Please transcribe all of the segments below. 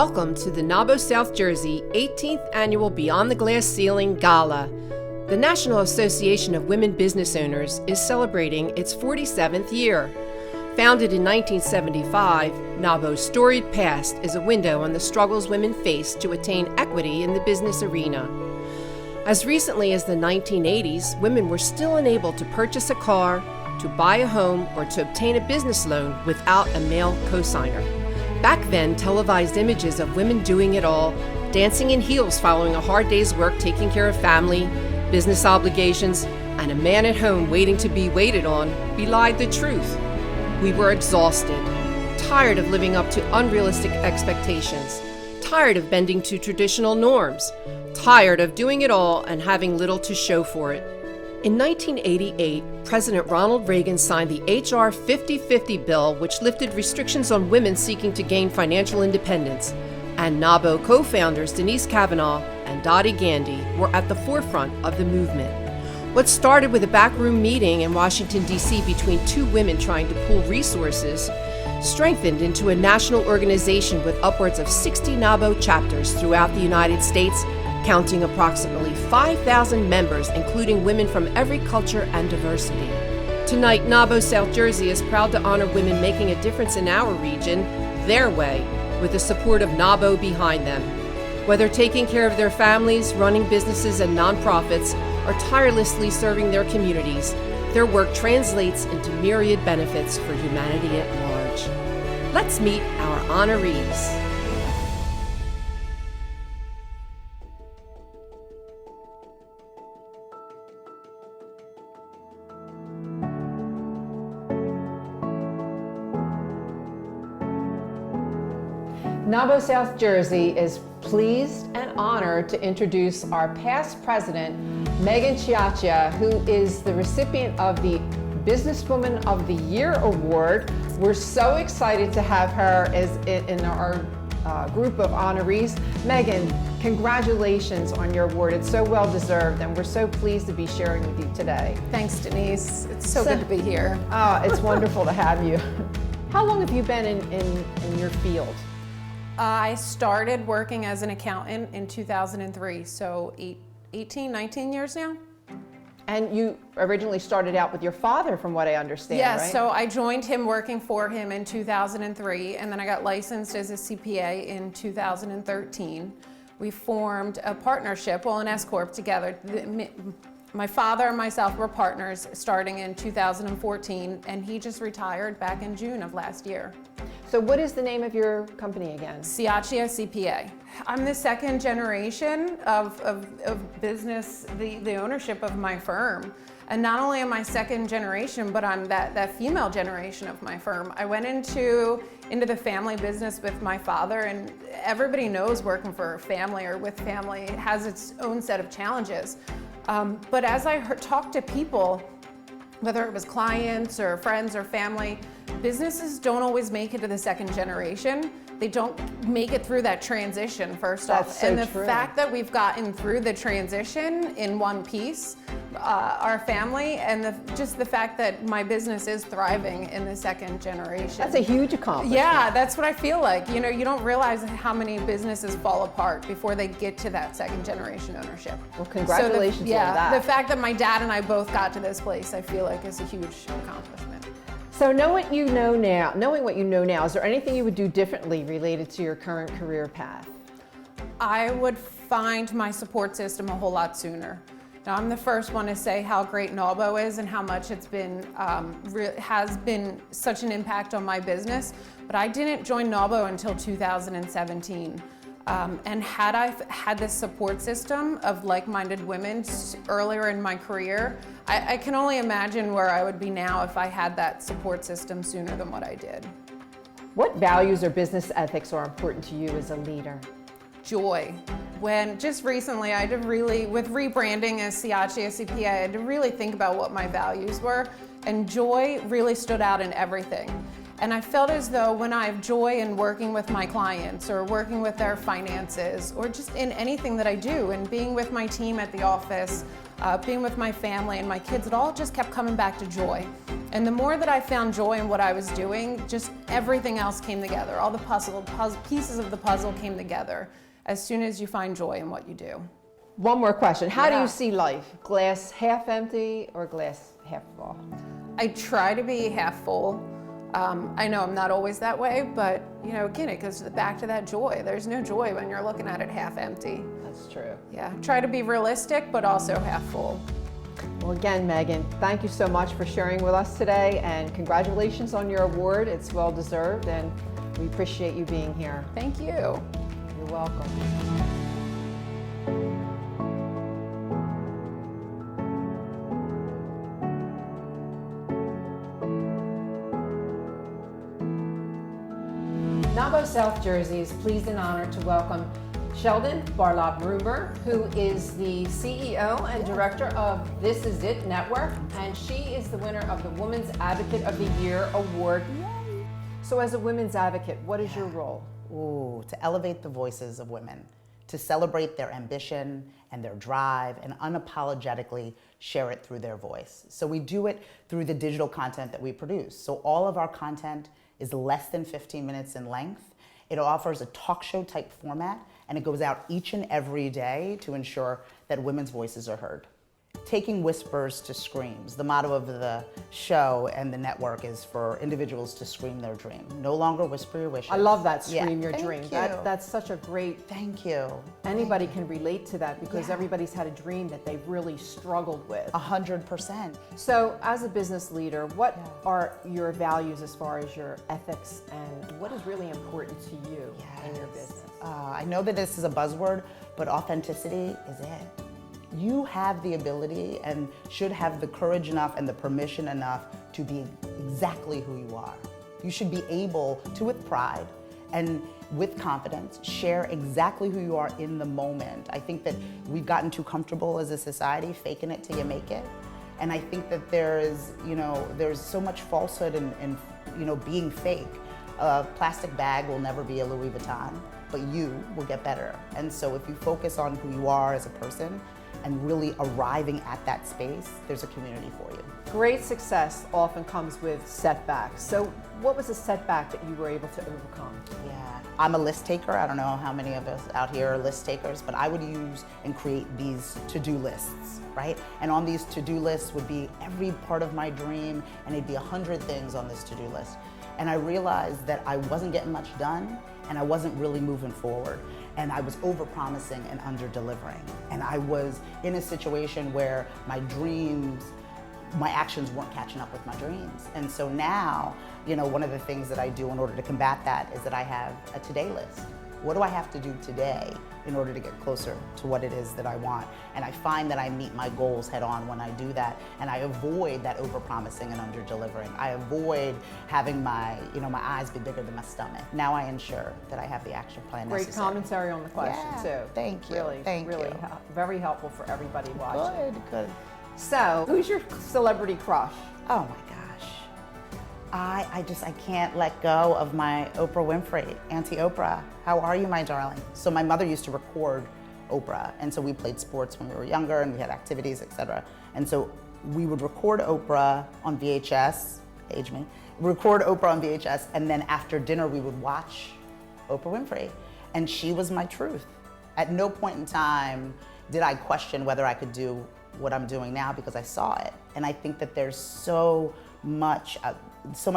Welcome to the NAWBO South Jersey 18th Annual Beyond the Glass Ceiling Gala. The National Association of Women Business Owners is celebrating its 47th year. Founded in 1975, NAWBO's storied past is a window on the struggles women face to attain equity in the business arena. As recently as the 1980s, women were still unable to purchase a car, to buy a home, or to obtain a business loan without a male cosigner. Back then, televised images of women doing it all, dancing in heels following a hard day's work taking care of family, business obligations, and a man at home waiting to be waited on, belied the truth. We were exhausted, tired of living up to unrealistic expectations, tired of bending to traditional norms, tired of doing it all and having little to show for it. In 1988, President Ronald Reagan signed the H.R. 5050 bill, which lifted restrictions on women seeking to gain financial independence, and NAWBO co-founders Denise Kavanaugh and Dottie Gandy were at the forefront of the movement. What started with a backroom meeting in Washington, D.C. between two women trying to pool resources strengthened into a national organization with upwards of 60 NAWBO chapters throughout the United States, counting approximately 5,000 members, including women from every culture and diversity. Tonight, NAWBO South Jersey is proud to honor women making a difference in our region, their way, with the support of NAWBO behind them. Whether taking care of their families, running businesses and nonprofits, or tirelessly serving their communities, their work translates into myriad benefits for humanity at large. Let's meet our honorees. NAWBO South Jersey is pleased and honored to introduce our past president, Megan Chiachia, who is the recipient of the Businesswoman of the Year Award. We're so excited to have her as in our group of honorees. Megan, congratulations on your award. It's so well deserved, and we're so pleased to be sharing with you today. Thanks, Denise. It's so good to be here. It's wonderful to have you. How long have you been in your field? I started working as an accountant in 2003, so 19 years now. And you originally started out with your father, from what I understand, yes, right? so I joined him working for him in 2003, and then I got licensed as a CPA in 2013. We formed a partnership, an S-Corp together. My father and myself were partners starting in 2014, and he just retired back in June of last year. So what is the name of your company again? Chiachia CPA. I'm the second generation of business, the ownership of my firm. And not only am I second generation, but I'm that female generation of my firm. I went into the family business with my father, and everybody knows working for a family or with family has its own set of challenges. But as I talked to people, whether it was clients or friends or family, businesses don't always make it to the second generation. They don't make it through that transition, first off. So and the true. fact that we've gotten through the transition in one piece, our family, and just the fact that my business is thriving in the second generation. That's a huge accomplishment. Yeah, that's what I feel like. You know, you don't realize how many businesses fall apart before they get to that second generation ownership. Well, congratulations on that. The fact that my dad and I both got to this place, I feel like is a huge accomplishment. So knowing what you know now, is there anything you would do differently related to your current career path? I would find my support system a whole lot sooner. Now, I'm the first one to say how great NAWBO is and how much it's been has been such an impact on my business, but I didn't join NAWBO until 2017. And had I had this support system of like-minded women earlier in my career, I can only imagine where I would be now if I had that support system sooner than what I did. What values or business ethics are important to you as a leader? Joy. When just recently I had to really, with rebranding as Chiachia CPA, I had to really think about what my values were, and joy really stood out in everything. And I felt as though when I have joy in working with my clients or working with their finances or just in anything that I do and being with my team at the office, being with my family and my kids, it all just kept coming back to joy. And the more that I found joy in what I was doing, just everything else came together. All the pieces of the puzzle came together as soon as you find joy in what you do. One more question. How do Yeah. you see life? Glass half empty or glass half full? I try to be half full. I know I'm not always that way, but again, it goes back to that joy. There's no joy when you're looking at it half empty. That's true. Yeah, try to be realistic, but also half full. Well, again, Megan, thank you so much for sharing with us today, and congratulations on your award. It's well deserved, and we appreciate you being here. Thank you. You're welcome. NAWBO South Jersey is pleased and honored to welcome Sheldon Barlop-Rumor, who is the CEO and director of This Is It Network, and she is the winner of the Women's Advocate of the Year Award. Yay. So as a women's advocate, what is your role? Ooh, to elevate the voices of women, to celebrate their ambition and their drive and unapologetically share it through their voice. So we do it through the digital content that we produce. So all of our content is less than 15 minutes in length. It offers a talk show type format, and it goes out each and every day to ensure that women's voices are heard. Taking whispers to screams. The motto of the show and the network is for individuals to scream their dream. No longer whisper your wishes. I love that, scream Yeah. your Thank dream. you. That's such a great, Thank you. anybody can relate to that because Yeah. everybody's had a dream that they've really struggled with. 100%. So as a business leader, what are your values as far as your ethics and what is really important to you in your business? I know that this is a buzzword, but authenticity is it. You have the ability and should have the courage enough and the permission enough to be exactly who you are. You should be able to, with pride and with confidence, share exactly who you are in the moment. I think that we've gotten too comfortable as a society faking it till you make it. And I think that there's so much falsehood in being fake. A plastic bag will never be a Louis Vuitton, but you will get better. And so if you focus on who you are as a person and really arriving at that space, there's a community for you. Great success often comes with setbacks. So what was a setback that you were able to overcome? Yeah, I'm a list taker. I don't know how many of us out here are list takers, but I would use and create these to-do lists, right? And on these to-do lists would be every part of my dream, and it'd be 100 things on this to-do list. And I realized that I wasn't getting much done, and I wasn't really moving forward. And I was over-promising and under-delivering. And I was in a situation where my dreams, my actions weren't catching up with my dreams. And so now, one of the things that I do in order to combat that is that I have a today list. What do I have to do today in order to get closer to what it is that I want? And I find that I meet my goals head on when I do that, and I avoid that over-promising and under-delivering. I avoid having my eyes be bigger than my stomach. Now I ensure that I have the action plan Great necessary. commentary on the question too. Thank you. Really, Thank really you. Very helpful for everybody watching. Good. So, who's your celebrity crush? Oh my gosh. I can't let go of my Oprah Winfrey, Auntie Oprah. How are you, my darling? So my mother used to record Oprah, and so we played sports when we were younger, and we had activities, etc. And so we would record Oprah on VHS, age me, record Oprah on VHS, and then after dinner we would watch Oprah Winfrey, and she was my truth. At no point in time did I question whether I could do what I'm doing now because I saw it. And I think that there's so much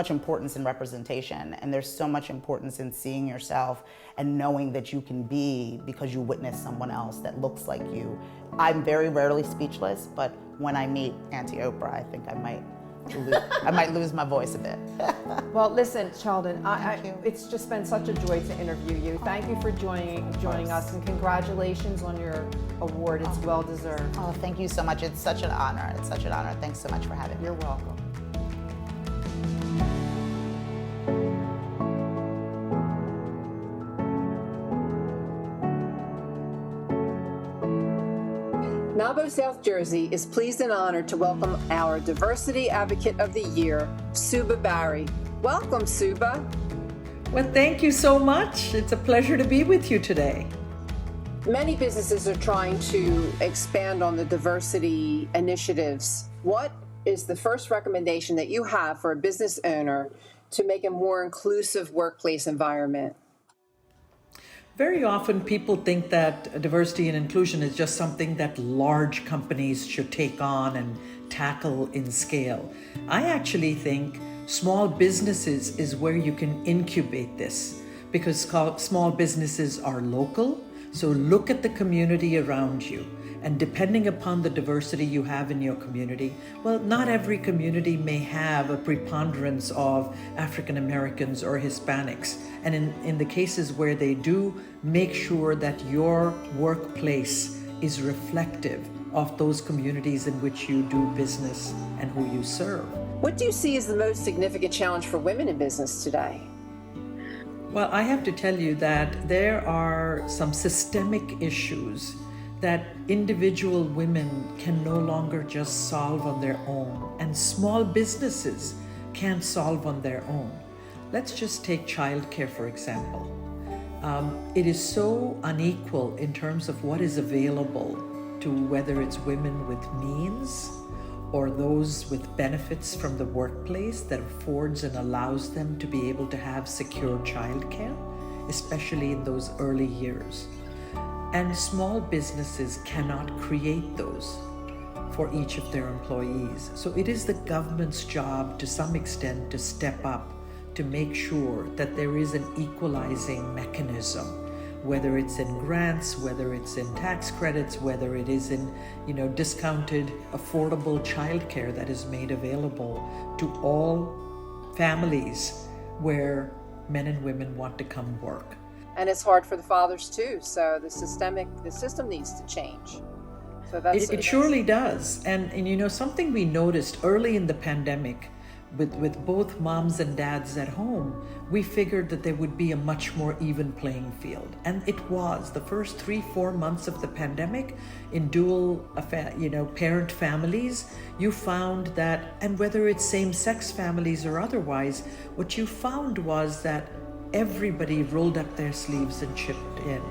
importance in representation, and there's so much importance in seeing yourself and knowing that you can be because you witness someone else that looks like you. I'm very rarely speechless, but when I meet Auntie Oprah, I think I might lose my voice a bit. Well, listen, Sheldon, Thank you. it's just been such a joy to interview you. Thank you for joining us, and congratulations on your award. It's well deserved. Oh, thank you so much. It's such an honor. It's such an honor. Thanks so much for having me. You're welcome. NAWBO South Jersey is pleased and honored to welcome our Diversity Advocate of the Year, Suba Barry. Welcome, Suba. Well, thank you so much. It's a pleasure to be with you today. Many businesses are trying to expand on the diversity initiatives. What is the first recommendation that you have for a business owner to make a more inclusive workplace environment? Very often people think that diversity and inclusion is just something that large companies should take on and tackle in scale. I actually think small businesses is where you can incubate this, because small businesses are local. So look at the community around you, and depending upon the diversity you have in your community, well, not every community may have a preponderance of African Americans or Hispanics. And in the cases where they do, make sure that your workplace is reflective of those communities in which you do business and who you serve. What do you see as the most significant challenge for women in business today? Well, I have to tell you that there are some systemic issues that individual women can no longer just solve on their own, and small businesses can't solve on their own. Let's just take childcare, for example. It is so unequal in terms of what is available to whether it's women with means or those with benefits from the workplace that affords and allows them to be able to have secure childcare, especially in those early years. And small businesses cannot create those for each of their employees. So it is the government's job to some extent to step up to make sure that there is an equalizing mechanism, whether it's in grants, whether it's in tax credits, whether it is in, discounted, affordable childcare that is made available to all families where men and women want to come work. And it's hard for the fathers too, so the system needs to change. So It surely does. And something we noticed early in the pandemic with both moms and dads at home, we figured that there would be a much more even playing field. And it was. The first 3-4 months of the pandemic in dual parent families, you found that, and whether it's same-sex families or otherwise, what you found was that everybody rolled up their sleeves and chipped in.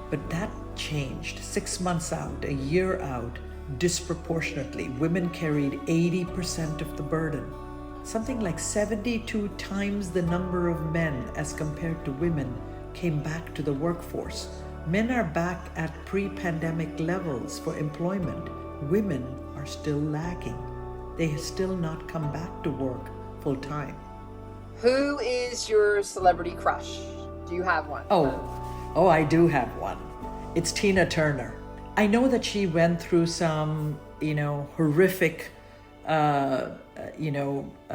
But that changed 6 months out, a year out, disproportionately. Women carried 80% of the burden. Something like 72 times the number of men as compared to women came back to the workforce. Men are back at pre-pandemic levels for employment. Women are still lagging. They have still not come back to work full time. Who is your celebrity crush? Do you have one? Oh, I do have one. It's Tina Turner. I know that she went through some, horrific,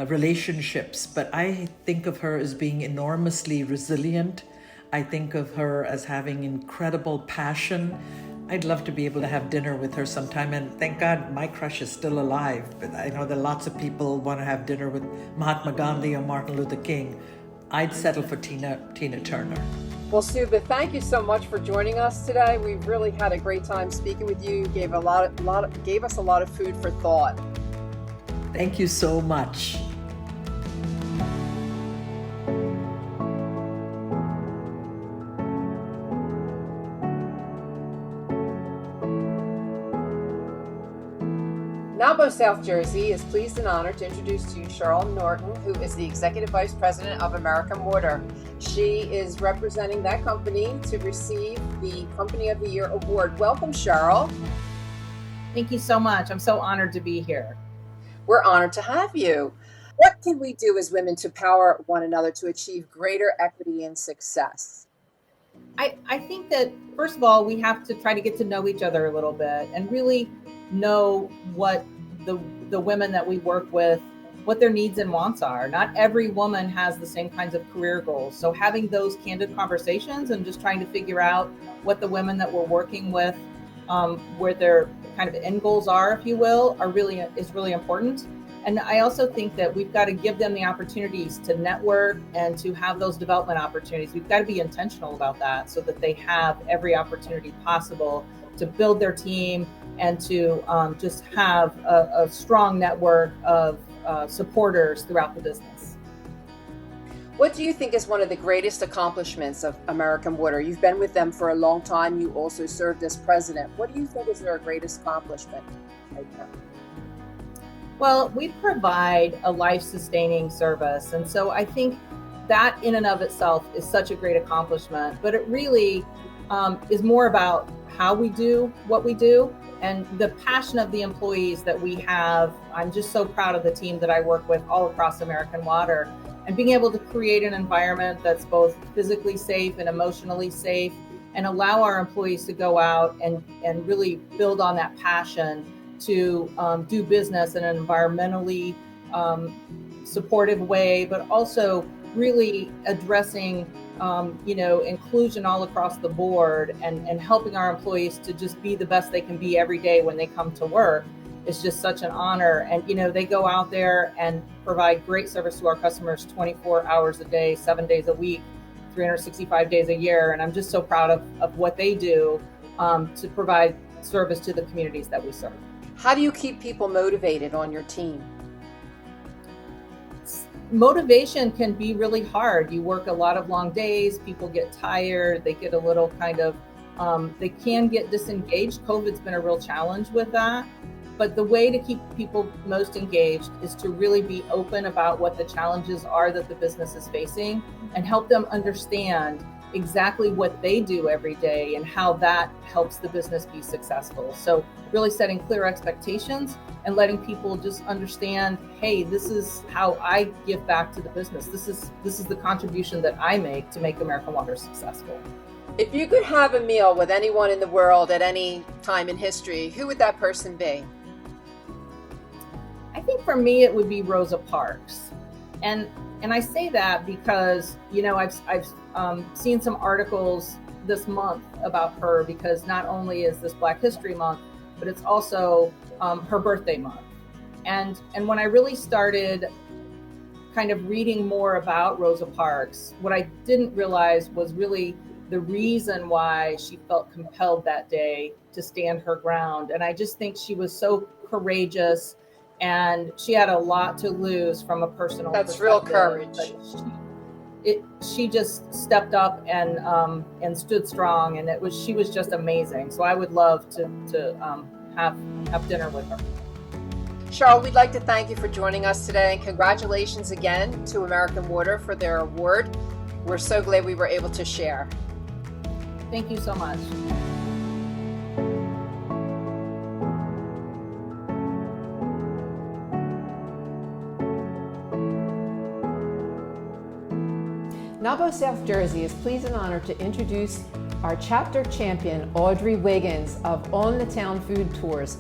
relationships, but I think of her as being enormously resilient. I think of her as having incredible passion. I'd love to be able to have dinner with her sometime, and thank God my crush is still alive. But I know that lots of people want to have dinner with Mahatma Gandhi or Martin Luther King. I'd settle for Tina Turner. Well, Suba, thank you so much for joining us today. We've really had a great time speaking with you. You gave gave us a lot of food for thought. Thank you so much. NAWBO South Jersey is pleased and honored to introduce to you Cheryl Norton, who is the Executive Vice President of American Mortar. She is representing that company to receive the Company of the Year award. Welcome, Cheryl. Thank you so much. I'm so honored to be here. We're honored to have you. What can we do as women to power one another to achieve greater equity and success? I think that, first of all, we have to try to get to know each other a little bit and really know what the women that we work with, what their needs and wants are. Not every woman has the same kinds of career goals. So having those candid conversations and just trying to figure out what the women that we're working with, where their kind of end goals are, if you will, is really important. And I also think that we've got to give them the opportunities to network and to have those development opportunities. We've got to be intentional about that so that they have every opportunity possible to build their team and to just have a strong network of supporters throughout the business. What do you think is one of the greatest accomplishments of American Water? You've been with them for a long time. You also served as president. What do you think is their greatest accomplishment right now? Well, we provide a life-sustaining service, and so I think that in and of itself is such a great accomplishment, but it really is more about how we do what we do and the passion of the employees that we have. I'm just so proud of the team that I work with all across American Water, and being able to create an environment that's both physically safe and emotionally safe, and allow our employees to go out and really build on that passion to do business in an environmentally supportive way, but also really addressing inclusion all across the board, and helping our employees to just be the best they can be every day when they come to work is just such an honor. And they go out there and provide great service to our customers 24 hours a day, 7 days a week, 365 days a year. And I'm just so proud of what they do to provide service to the communities that we serve. How do you keep people motivated on your team? Motivation can be really hard. You work a lot of long days, people get tired, they get a little they can get disengaged. COVID's been a real challenge with that. But the way to keep people most engaged is to really be open about what the challenges are that the business is facing, and help them understand exactly what they do every day and how that helps the business be successful. So really setting clear expectations and letting people just understand, hey, this is how I give back to the business. This is the contribution that I make to make American Water successful. If you could have a meal with anyone in the world at any time in history, who would that person be? I think for me it would be Rosa Parks. And I say that because, I've seen some articles this month about her, because not only is this Black History Month, but it's also her birthday month. And when I really started kind of reading more about Rosa Parks, what I didn't realize was really the reason why she felt compelled that day to stand her ground. And I just think she was so courageous, and she had a lot to lose from a personal That's perspective. real courage. She just stepped up and stood strong, and she was just amazing. So I would love to have dinner with her. Cheryl, we'd like to thank you for joining us today, and congratulations again to American Water for their award. We're so glad we were able to share. Thank you so much. NAWBO South Jersey is pleased and honored to introduce our chapter champion, Audrey Wiggins of On the Town Food Tours.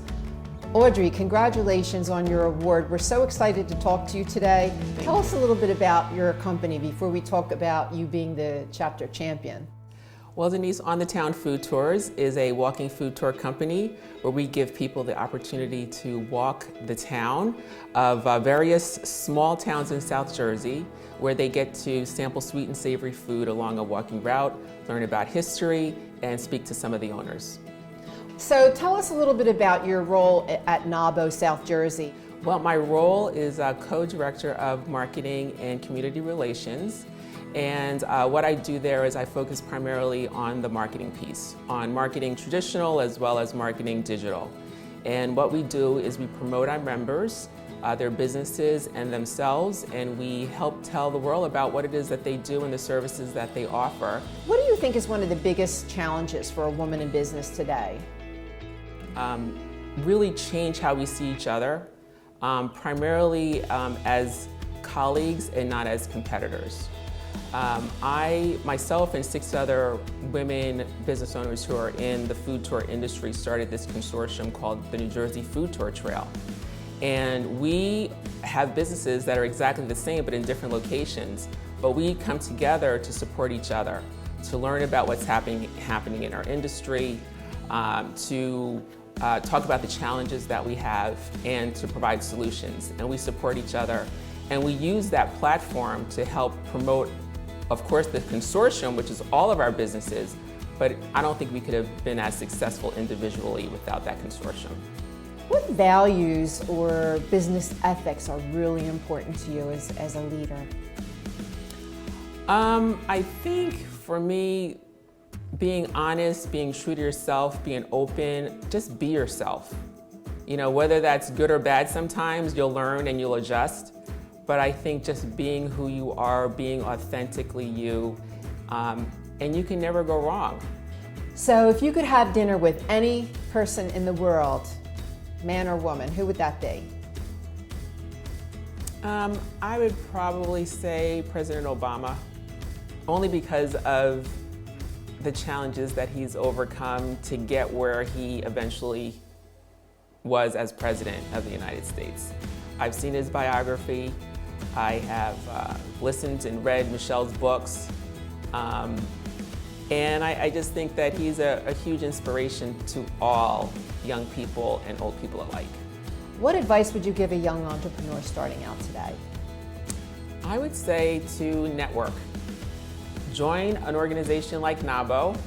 Audrey, congratulations on your award. We're so excited to talk to you today. Tell us a little bit about your company before we talk about you being the chapter champion. Well, Denise, On the Town Food Tours is a walking food tour company where we give people the opportunity to walk the town of various small towns in South Jersey, where they get to sample sweet and savory food along a walking route, learn about history, and speak to some of the owners. So tell us a little bit about your role at NAWBO South Jersey. Well, my role is co-director of marketing and community relations. And what I do there is I focus primarily on the marketing piece, on marketing traditional as well as marketing digital. And what we do is we promote our members, their businesses and themselves, and we help tell the world about what it is that they do and the services that they offer. What do you think is one of the biggest challenges for a woman in business today? Really change how we see each other, primarily as colleagues and not as competitors. I, myself, and 6 other women business owners who are in the food tour industry started this consortium called the New Jersey Food Tour Trail. And we have businesses that are exactly the same but in different locations, but we come together to support each other, to learn about what's happening in our industry, to talk about the challenges that we have, and to provide solutions. And we support each other, and we use that platform to help promote, of course, the consortium, which is all of our businesses, but I don't think we could have been as successful individually without that consortium. What values or business ethics are really important to you as a leader? I think for me, being honest, being true to yourself, being open, just be yourself. You know, whether that's good or bad sometimes, you'll learn and you'll adjust. But I think just being who you are, being authentically you, and you can never go wrong. So if you could have dinner with any person in the world, man or woman, who would that be? I would probably say President Obama, only because of the challenges that he's overcome to get where he eventually was as President of the United States. I've seen his biography. I have listened and read Michelle's books. And I just think that he's a huge inspiration to all young people and old people alike. What advice would you give a young entrepreneur starting out today? I would say to network. Join an organization like NAWBO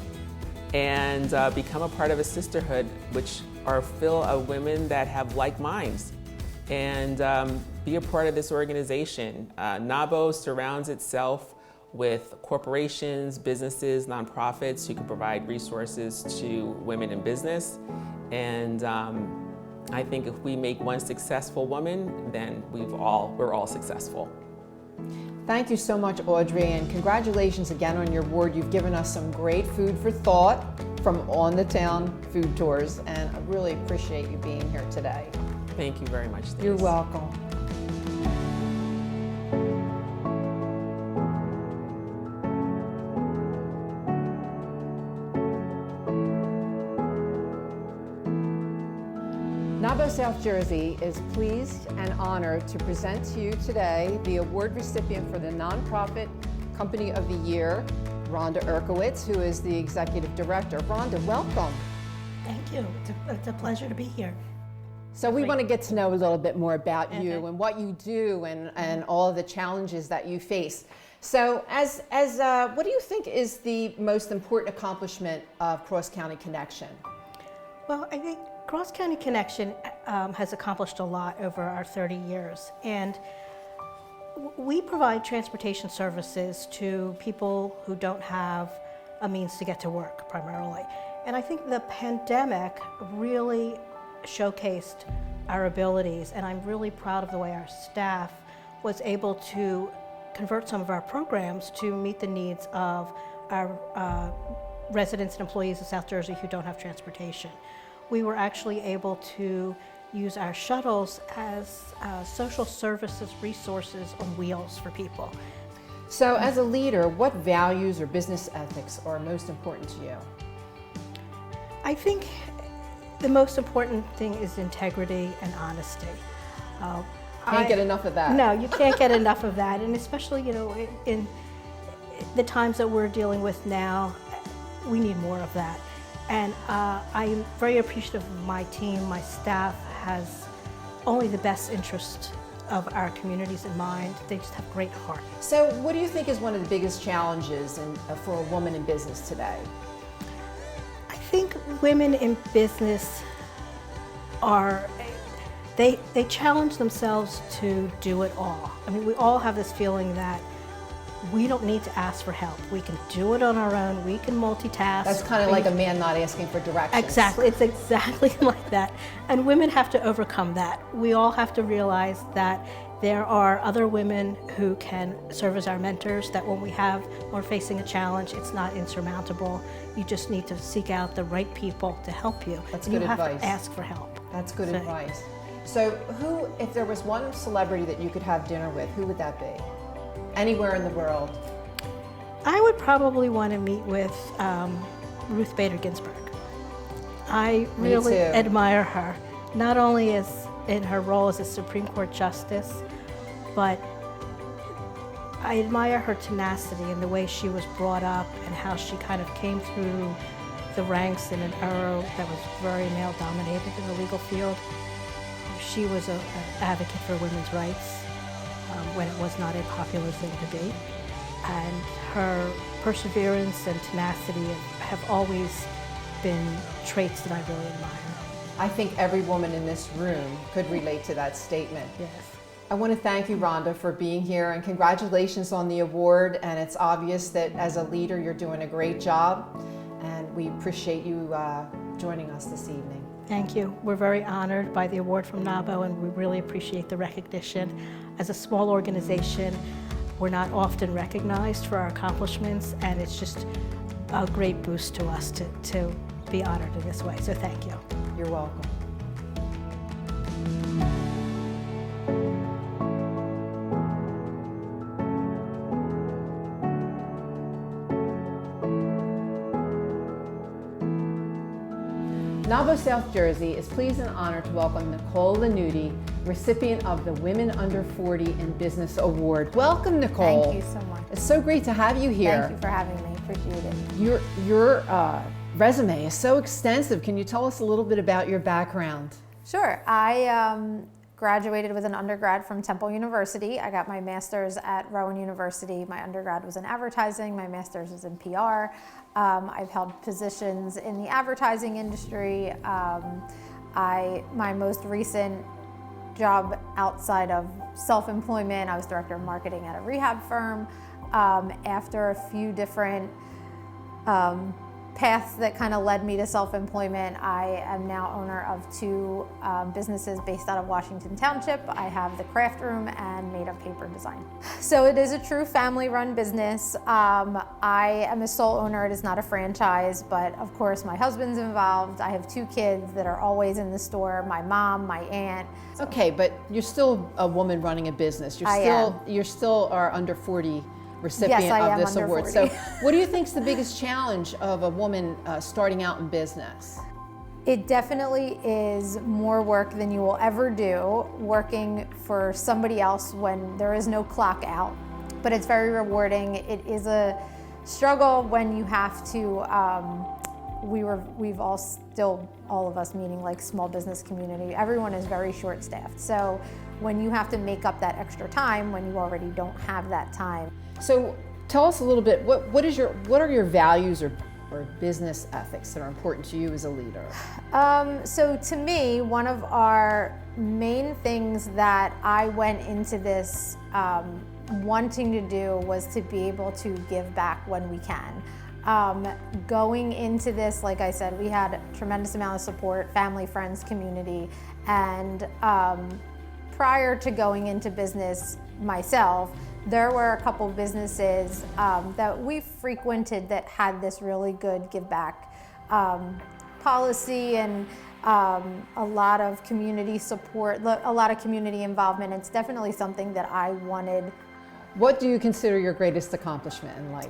and become a part of a sisterhood which are full of women that have like minds. And be a part of this organization. NAWBO surrounds itself with corporations, businesses, nonprofits who can provide resources to women in business. And I think if we make one successful woman, then we're all successful. Thank you so much, Audrey, and congratulations again on your award. You've given us some great food for thought from on the town food tours, and I really appreciate you being here today. Thank you very much, Stace. You're welcome. NAWBO South Jersey is pleased and honored to present to you today the award recipient for the Nonprofit Company of the Year, Rhonda Erkowitz, who is the Executive Director. Rhonda, welcome. Thank you. It's a pleasure to be here. So we want to get to know a little bit more about you and what you do and all of the challenges that you face. So as what do you think is the most important accomplishment of Cross County Connection? Well, I think Cross County Connection has accomplished a lot over our 30 years. And we provide transportation services to people who don't have a means to get to work primarily. And I think the pandemic really showcased our abilities, and I'm really proud of the way our staff was able to convert some of our programs to meet the needs of our residents and employees of South Jersey who don't have transportation. We were actually able to use our shuttles as social services resources on wheels for people. So as a leader, what values or business ethics are most important to you? I think the most important thing is integrity and honesty. Can't get enough of that. No, you can't get enough of that, and especially, you know, in the times that we're dealing with now, we need more of that. And I'm very appreciative of my team. My staff has only the best interest of our communities in mind. They just have great heart. So what do you think is one of the biggest challenges for a woman in business today? I think women in business they challenge themselves to do it all. I mean, we all have this feeling that we don't need to ask for help. We can do it on our own. We can multitask. That's kind of like a man not asking for directions. Exactly. It's exactly like that. And women have to overcome that. We all have to realize that there are other women who can serve as our mentors, that when we're facing a challenge, it's not insurmountable. You just need to seek out the right people to help you. That's and good you have advice. to ask for help. That's good advice. So who, if there was one celebrity that you could have dinner with, who would that be? Anywhere in the world? I would probably want to meet with Ruth Bader Ginsburg. I really admire her, not only as in her role as a Supreme Court Justice, but I admire her tenacity and the way she was brought up and how she kind of came through the ranks in an era that was very male-dominated in the legal field. She was an advocate for women's rights when it was not a popular thing to be. And her perseverance and tenacity have always been traits that I really admire. I think every woman in this room could relate to that statement. Yes. I want to thank you, Rhonda, for being here, and congratulations on the award. And it's obvious that as a leader, you're doing a great job, and we appreciate you joining us this evening. Thank you. We're very honored by the award from NAWBO, and we really appreciate the recognition. As a small organization, we're not often recognized for our accomplishments, and it's just a great boost to us to be honored in this way. So thank you. You're welcome. NAWBO South Jersey is pleased and honored to welcome Nicole Lanuti, recipient of the Women Under 40 in Business Award. Welcome, Nicole. Thank you so much. It's so great to have you here. Thank you for having me. Appreciate it. Your resume is so extensive. Can you tell us a little bit about your background? Sure. I graduated with an undergrad from Temple University. I got my master's at Rowan University. My undergrad was in advertising. My master's was in PR. I've held positions in the advertising industry. My most recent job outside of self-employment, I was director of marketing at a rehab firm. After a few different paths that kind of led me to self-employment, I am now owner of two businesses based out of Washington Township. I have the craft room and made up paper design. So it is a true family-run business. I am a sole owner. It is not a franchise, but of course my husband's involved. I have two kids that are always in the store, my mom, my aunt. Okay, but you're still a woman running a business. You still are under 40 recipient Yes, I of am this under award. 40. So what do you think is the biggest challenge of a woman starting out in business? It definitely is more work than you will ever do working for somebody else when there is no clock out, but it's very rewarding. It is a struggle when you have to, all of us, meaning like small business community, everyone is very short-staffed. So when you have to make up that extra time when you already don't have that time. So tell us a little bit, what are your values or business ethics that are important to you as a leader? So to me, one of our main things that I went into this wanting to do was to be able to give back when we can. Going into this, like I said, we had a tremendous amount of support, family, friends, community, and prior to going into business myself, there were a couple businesses that we frequented that had this really good give back policy and a lot of community support, a lot of community involvement. It's definitely something that I wanted. What do you consider your greatest accomplishment in life?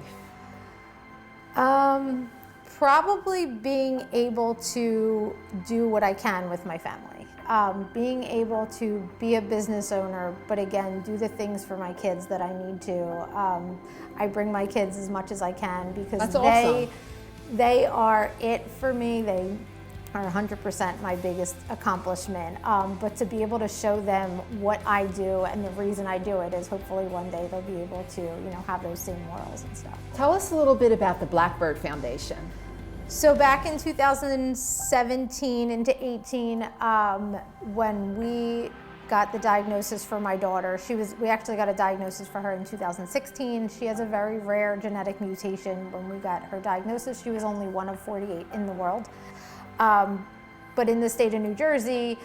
Probably being able to do what I can with my family. Being able to be a business owner, but again, do the things for my kids that I need to. I bring my kids as much as I can because That's awesome. They are it for me. They are 100% my biggest accomplishment. But to be able to show them what I do and the reason I do it is hopefully one day they'll be able to, have those same morals and stuff. Tell us a little bit about the Blackbird Foundation. So back in 2017 into 18, when we got the diagnosis for my daughter, we actually got a diagnosis for her in 2016. She has a very rare genetic mutation. When we got her diagnosis, she was only one of 48 in the world. But in the state of New Jersey,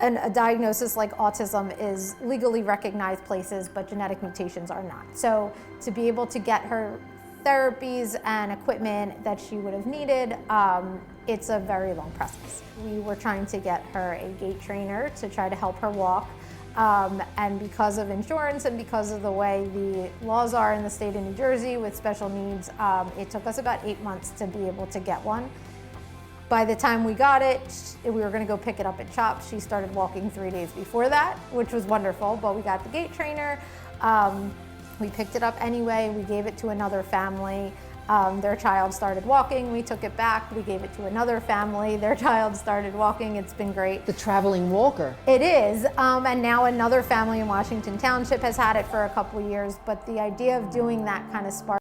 a diagnosis like autism is legally recognized places, but genetic mutations are not. So to be able to get her therapies and equipment that she would have needed, it's a very long process. We were trying to get her a gait trainer to try to help her walk, and because of insurance and because of the way the laws are in the state of New Jersey with special needs, it took us about 8 months to be able to get one. By the time we got it, we were going to go pick it up at CHOP. She started walking 3 days before that, which was wonderful, but we got the gait trainer. We picked it up anyway. We gave it to another family. Their child started walking. We took it back. We gave it to another family. Their child started walking. It's been great. The traveling walker. It is. And now another family in Washington Township has had it for a couple years. But the idea of doing that kind of sparked